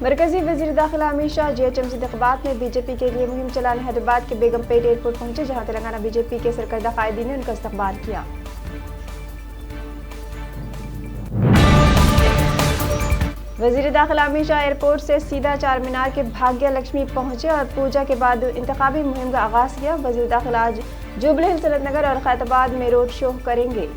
मरकजी वजीर दाखिला अमित शाह जीएचएमसी इंतखाबात में बीजेपी के लिए मुहिम चलाने हैदराबाद के बेगमपेट एयरपोर्ट पहुंचे, जहां तेलंगाना बीजेपी के सरकर्दा कायदीन ने उनका इस्तकबाल किया। वजीर दाखिला अमित शाह एयरपोर्ट से सीधा चार मीनार के भाग्य लक्ष्मी पहुंचे और पूजा के बाद इंतखाबी मुहिम का आगाज किया। वजीर दाखिला आज जुबली हिल्स, सनतनगर और खैरताबाद में रोड शो करेंगे।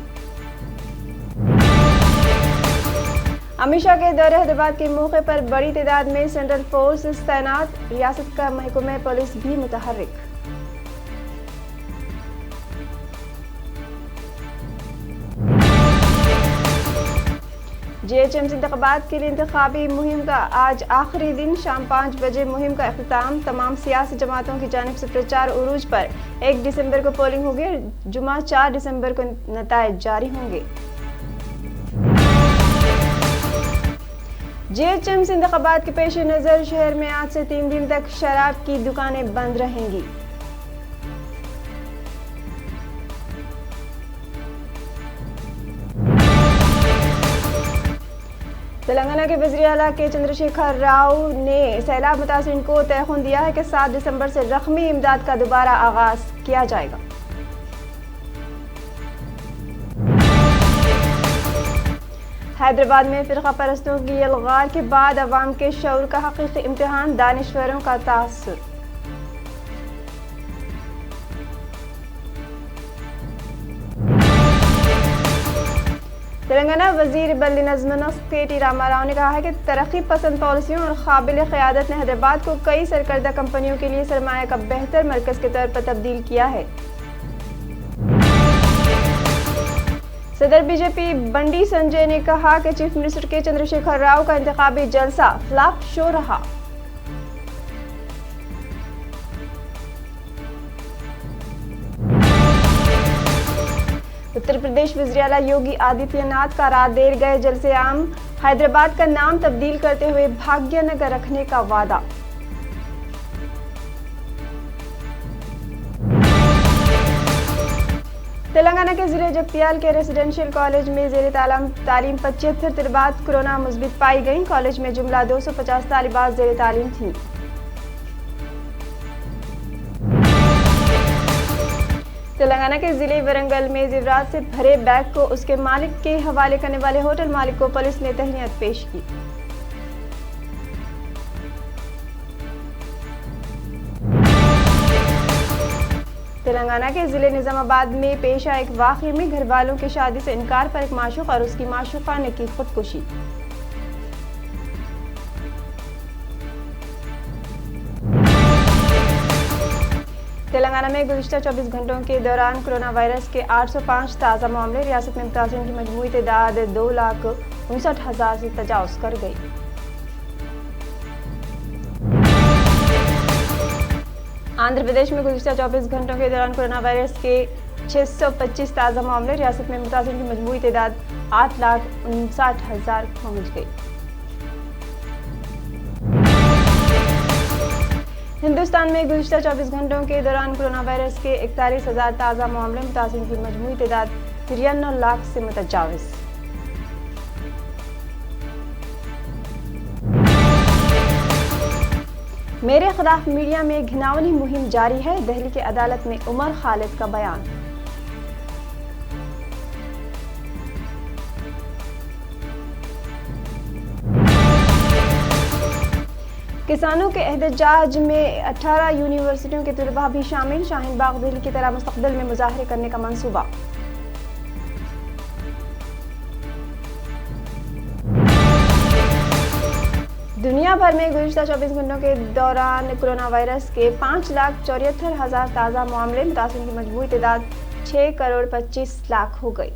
अमित शाह के दौरे हैदराबाद के मौके पर बड़ी तादाद में सेंट्रल फोर्स तैनात, रियासत का महकमा पुलिस भी मुतहर्रिक। जीएचएमसी इंतखाबात के लिए इंतखाबी मुहिम का आज आखिरी दिन, शाम 5 बजे मुहिम का अख्तिताम। तमाम सियासी जमातों की जानिब से प्रचार उरूज पर 1 दिसंबर को पोलिंग होगी, जुमा 4 दिसंबर को नताइज जारी होंगे। जीएचएमसी इंतखाबात के पेश नज़र शहर में आज से 3 दिन तक शराब की दुकानें बंद रहेंगी। तेलंगाना के वज़ीर आला के चंद्रशेखर राव ने सैलाब मुतासिरीन को तयखुन दिया है कि 7 दिसंबर से रकमी इमदाद का दोबारा आगाज किया जाएगा। हैदराबाद में फिरका परस्तों की यलगार के बाद अवाम के शऊर का हकीकी इम्तिहान, दानिश्वरों का तासुर। तेलंगाना वजीर बल्दी नज़्म के टी रामाराव ने कहा है कि तरक्की पसंद पॉलिसियों और काबिल क़यादत ने हैदराबाद को कई सरकर्दा कंपनियों के लिए सरमाया का बेहतर मरकज़ के तौर पर तब्दील किया है। सदर बीजेपी बंडी संजय ने कहा कि चीफ मिनिस्टर के चंद्रशेखर राव का इंतखाबी जलसा फ्लॉप शो रहा। उत्तर प्रदेश वज़ीर आला योगी आदित्यनाथ का रात देर गए जलसे आम, हैदराबाद का नाम तब्दील करते हुए भाग्यनगर रखने का वादा। तेलंगाना के जिले जगतियाल के रेसिडेंशियल कॉलेज में ज़ेर तालीम 75 तलबात कोरोना मुस्बित पाई गई। कॉलेज में जुमला 250 तालिबात ज़ेर तालीम थी। तेलंगाना के जिले वरंगल में जेवरात से भरे बैग को उसके मालिक के हवाले करने वाले होटल मालिक को पुलिस ने तहनीत पेश की। तेलंगाना के जिले निजामाबाद में पेश आए एक वाक़ये में घर वालों की शादी से इनकार पर एक माशूक और उसकी माशूका ने की खुदकुशी। तेलंगाना में गुज़िश्ता 24 घंटों के दौरान कोरोना वायरस के 805 ताज़ा मामले, रियासत में मुतासिरीन की मजमूई तादाद 2,59,000 से तजावुज़ कर गई। आंध्र प्रदेश में गुज़िश्ता 24 घंटों के दौरान कोरोना वायरस के 625 ताज़ा मामले, रियासत में मुतासिरीन की मजमूई तादाद 8,59,000 पहुंच गई। हिंदुस्तान में गुज़िश्ता 24 घंटों के दौरान कोरोना वायरस के 41,000 ताज़ा मामले, मुतासिरीन की मजमूई तादाद 93 लाख से मुतजाविज़। मेरे खिलाफ मीडिया में घिनौनी मुहिम जारी है, दिल्ली की अदालत में उमर खालिद का बयान। किसानों के एहतजाज में 18 यूनिवर्सिटियों के तलबा भी शामिल, शाहीन बाग दिल्ली की तरह मुस्तकबिल में मुजाहरे करने का मंसूबा। दुनिया भर में गुज़िश्ता 24 घंटों के दौरान कोरोना वायरस के 5,74,000 ताज़ा मामले, मुतासिरीन की मजमूई तादाद 6,25,00,000 हो गई।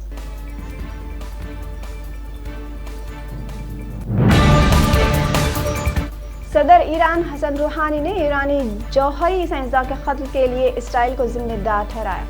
सदर ईरान हसन रूहानी ने ईरानी जौहरी साइंसदान के कत्ल के लिए इसराइल को जिम्मेदार ठहराया।